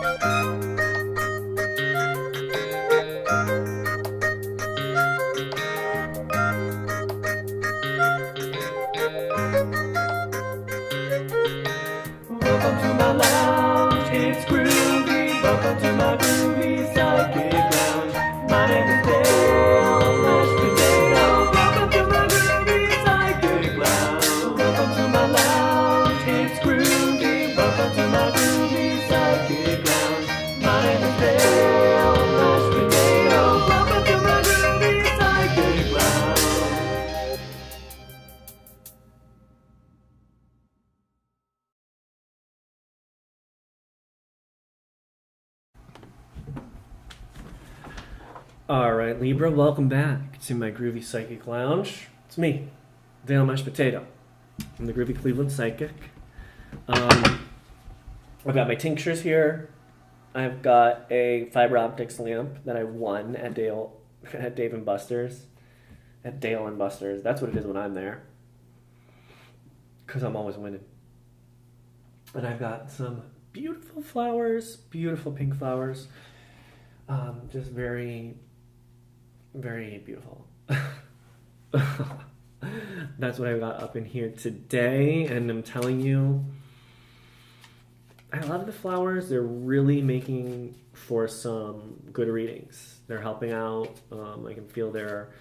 Welcome to my lounge, it's groovy. Welcome to my groovy psychic lounge. My name is Dale, mashed potato. Welcome to my groovy psychic lounge. Welcome to my lounge, it's groovy. Welcome to my groovy psychic lounge. My name is Dale, mashed potato. Welcome to my groovy psychic lounge. All right, Libra, welcome back to my Groovy Psychic Lounge. It's me, Dale Mashed Potato. I'm the Groovy Cleveland Psychic. I've got my tinctures here. I've got a fiber optics lamp that I won at Dave and Buster's. At Dale and Buster's. That's what it is when I'm there. Because I'm always winning. And I've got some beautiful flowers, beautiful pink flowers. Just very, very beautiful. That's what I've got up in here today, and I'm telling you, I love the flowers. They're really making for some good readings. They're helping out. I can feel they're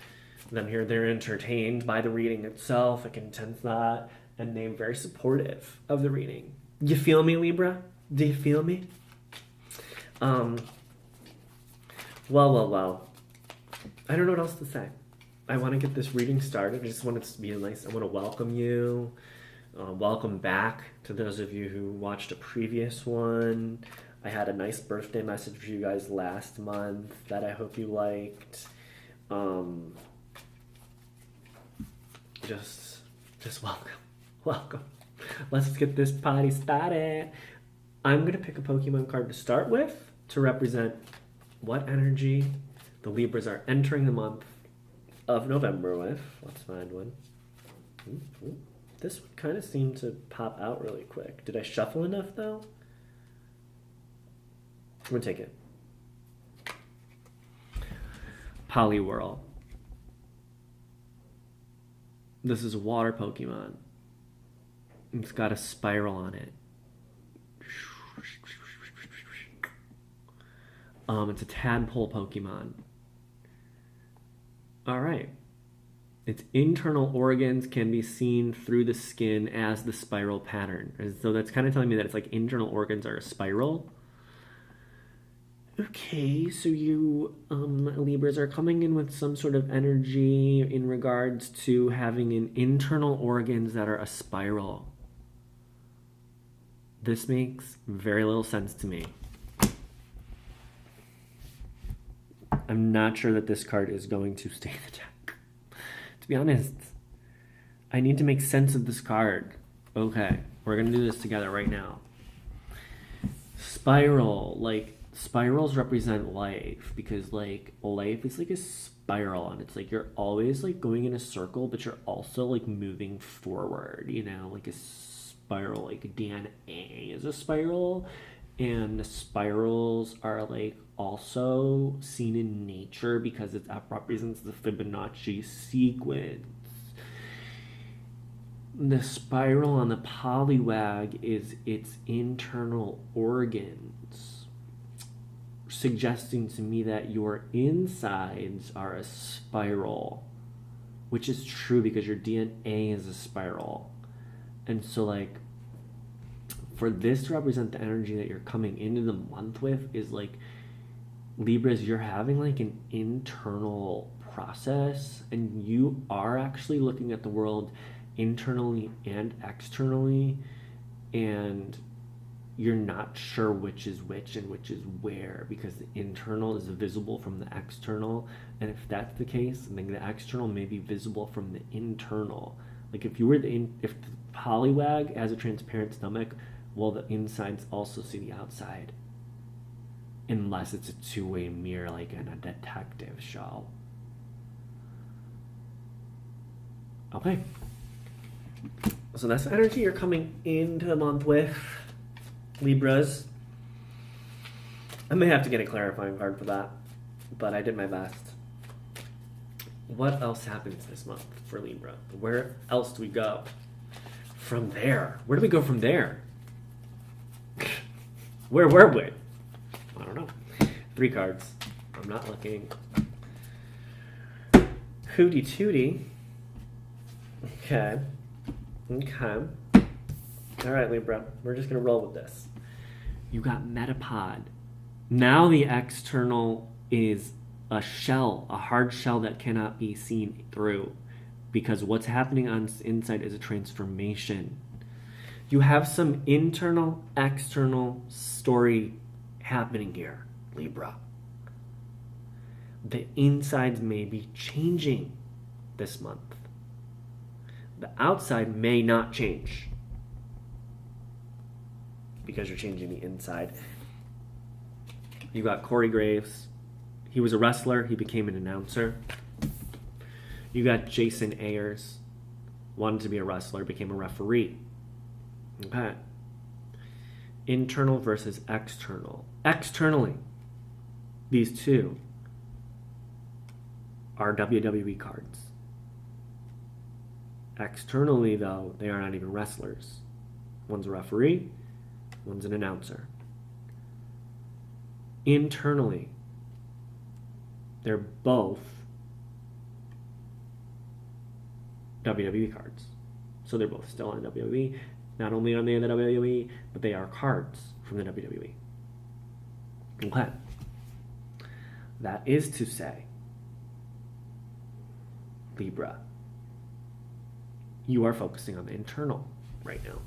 entertained by the reading itself. I can sense that, and they're very supportive of the reading. You feel me, Libra? Do you feel me? Well. I don't know what else to say. I want to get this reading started. I just want it to be nice. I want to welcome you. Welcome back to those of you who watched a previous one. I had a nice birthday message for you guys last month that I hope you liked. Just welcome. Let's get this party started. I'm going to pick a Pokemon card to start with to represent what energy the Libras are entering the month of November with. Let's find one. This one kind of seemed to pop out really quick. Did I shuffle enough, though? I'm going to take it. Poliwhirl. This is a water Pokemon. It's got a spiral on it. It's a tadpole Pokemon. Alright. Its internal organs can be seen through the skin as the spiral pattern. So that's kind of telling me that it's like internal organs are a spiral. Okay, so you Libras are coming in with some sort of energy in regards to having an internal organs that are a spiral. This makes very little sense to me. I'm not sure that this card is going to stay in the deck. To be honest, I need to make sense of this card. Okay, we're going to do this together right now. Spiral, like, spirals represent life, because, like, life is like a spiral, and it's like you're always, like, going in a circle, but you're also, like, moving forward, you know, like a spiral, like DNA is a spiral, and the spirals are, like, also seen in nature because it represents the Fibonacci sequence. The spiral on the Poliwag is its internal organs, suggesting to me that your insides are a spiral, which is true because your DNA is a spiral. And so, like, for this to represent the energy that you're coming into the month with is, like, Libras, you're having, like, an internal process, and you are actually looking at the world internally and externally, and you're not sure which is which and which is where, because the internal is visible from the external, and if that's the case, then the external may be visible from the internal. Like, if the Poliwag has a transparent stomach, well, the insides also see the outside. Unless it's a two-way mirror, like in a detective show. Okay. So that's the energy you're coming into the month with, Libras. I may have to get a clarifying card for that, but I did my best. What else happens this month for Libra? Where else do we go from there? Where do we go from there? Where were we? I don't know. 3 cards. I'm not looking. Hootie tootie. Okay. All right, Libra. We're just going to roll with this. You got Metapod. Now the external is a shell, a hard shell that cannot be seen through, because what's happening on inside is a transformation. You have some internal, external story happening here, Libra. The insides may be changing this month. The outside may not change because you're changing the inside. You got Corey Graves. He was a wrestler. He became an announcer. You got Jason Ayers. Wanted to be a wrestler, became a referee. Okay. Internal versus external. Externally, these two are WWE cards. Externally, though, they are not even wrestlers. One's a referee, one's an announcer. Internally, they're both WWE cards. So they're both still on the WWE. Not only are they in the WWE, but they are cards from the WWE. Okay. That is to say, Libra, you are focusing on the internal right now.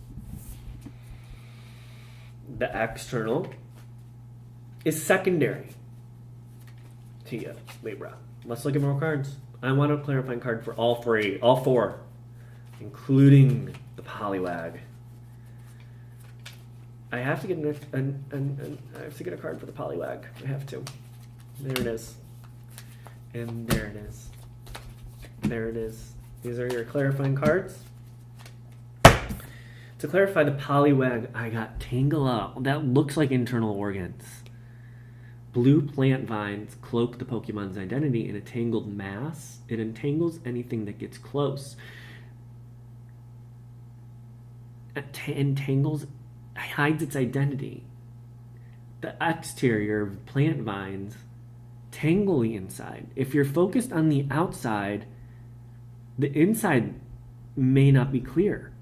The external is secondary to you, Libra. Let's look at more cards. I want a clarifying card for all 4, including the Poliwag. I have to get I have to get a card for the Poliwag. I have to. There it is. And there it is. There it is. These are your clarifying cards. To clarify the Poliwag, I got Tangela. That looks like internal organs. Blue plant vines cloak the Pokemon's identity in a tangled mass. It entangles anything that gets close. Entangles, hides its identity. The exterior of plant vines tangle the inside. If you're focused on the outside, the inside may not be clear.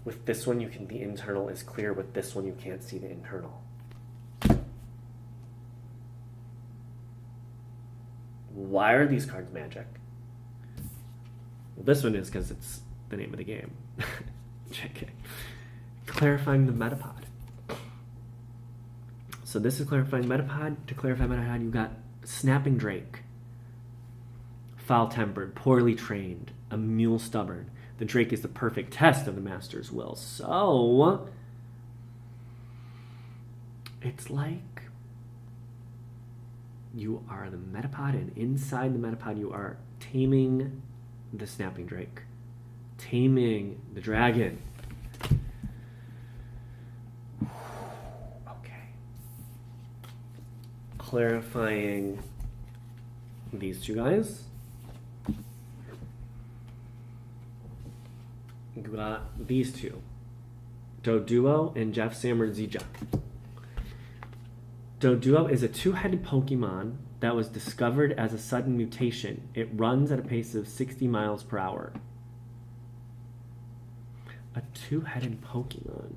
With this one, the internal is clear. With this one, you can't see the internal. Why are these cards magic? Well, this one is because it's the name of the game. JK. Clarifying the Metapod. So this is clarifying Metapod. To clarify Metapod, you got Snapping Drake. Foul-tempered, poorly trained, a mule stubborn. The Drake is the perfect test of the master's will. So, it's like you are the Metapod, and inside the Metapod you are taming the Snapping Drake. Taming the dragon. Okay. Clarifying these two guys. You got these two. Doduo and Jeff Sammerzija. Doduo is a 2-headed Pokemon that was discovered as a sudden mutation. It runs at a pace of 60 miles per hour. A 2-headed Pokemon.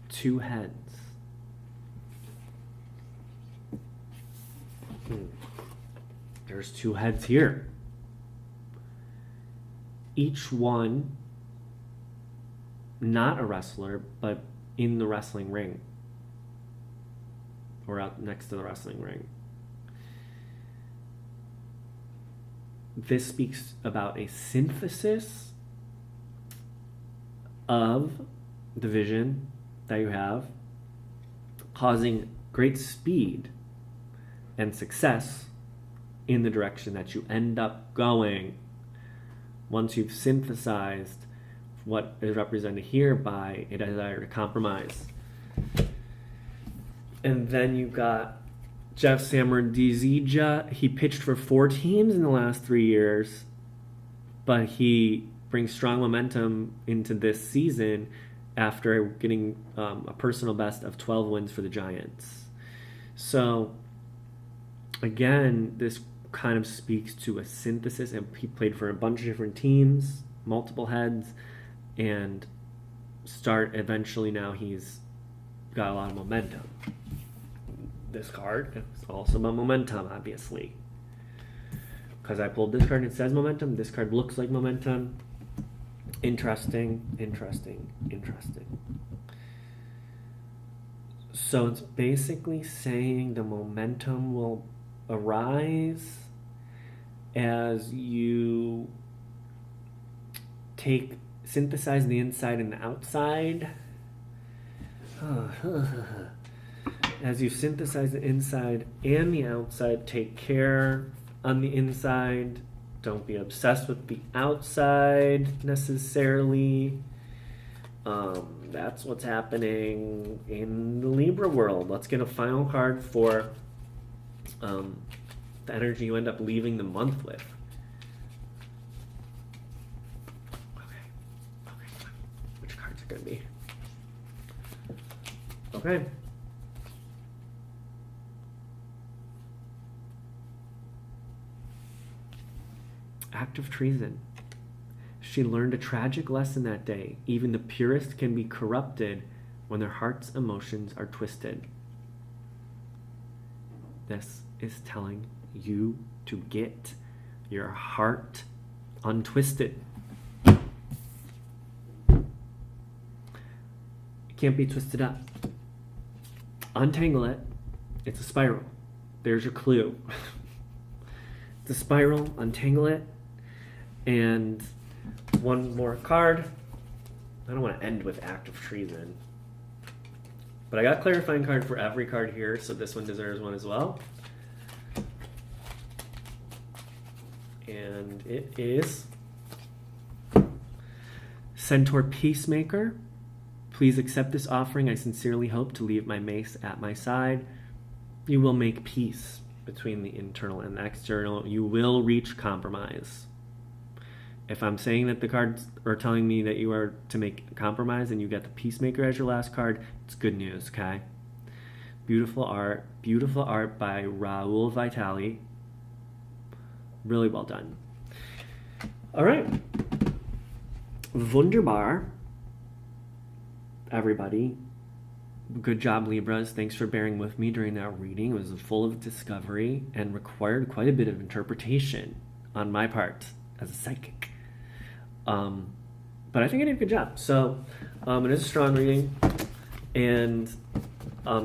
2 heads. There's 2 heads here. Each one not a wrestler, but in the wrestling ring. Or out next to the wrestling ring. This speaks about a synthesis of the vision that you have, causing great speed and success in the direction that you end up going once you've synthesized what is represented here by a desire to compromise. And then you got Jeff Samardizija. He pitched for 4 teams in the last 3 years, but he brings strong momentum into this season after getting a personal best of 12 wins for the Giants. So, again, this kind of speaks to a synthesis, and he played for a bunch of different teams, multiple heads, and eventually now he's got a lot of momentum. This card is also about momentum, obviously. Because I pulled this card and it says momentum, this card looks like momentum. Interesting. So it's basically saying the momentum will arise as you synthesize the inside and the outside. As you synthesize the inside and the outside, take care on the inside. Don't be obsessed with the outside necessarily. That's what's happening in the Libra world. Let's get a final card for the energy you end up leaving the month with. Okay. Which cards are going to be? Okay. Act of treason. She learned a tragic lesson that day. Even the purest can be corrupted when their heart's emotions are twisted. This is telling you to get your heart untwisted. It can't be twisted up. Untangle it. It's a spiral. There's your clue. It's a spiral. Untangle it. And one more card. I don't want to end with act of treason, but I got a clarifying card for every card here, so this one deserves one as well. And it is Centaur Peacemaker. Please accept this offering. I sincerely hope to leave my mace at my side. You will make peace between the internal and the external. You will reach compromise. If I'm saying that the cards are telling me that you are to make a compromise and you get the Peacemaker as your last card, it's good news, okay? Beautiful art by Raul Vitali. Really well done. All right. Wunderbar. Everybody. Good job, Libras. Thanks for bearing with me during that reading. It was full of discovery and required quite a bit of interpretation on my part as a psychic. But I think I did a good job. So it is a strong reading and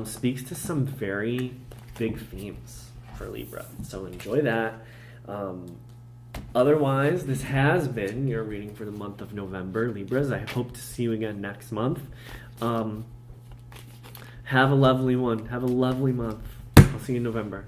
speaks to some very big themes for Libra. So enjoy that. Otherwise, this has been your reading for the month of November, Libras. I hope to see you again next month. Have a lovely one. Have a lovely month. I'll see you in November.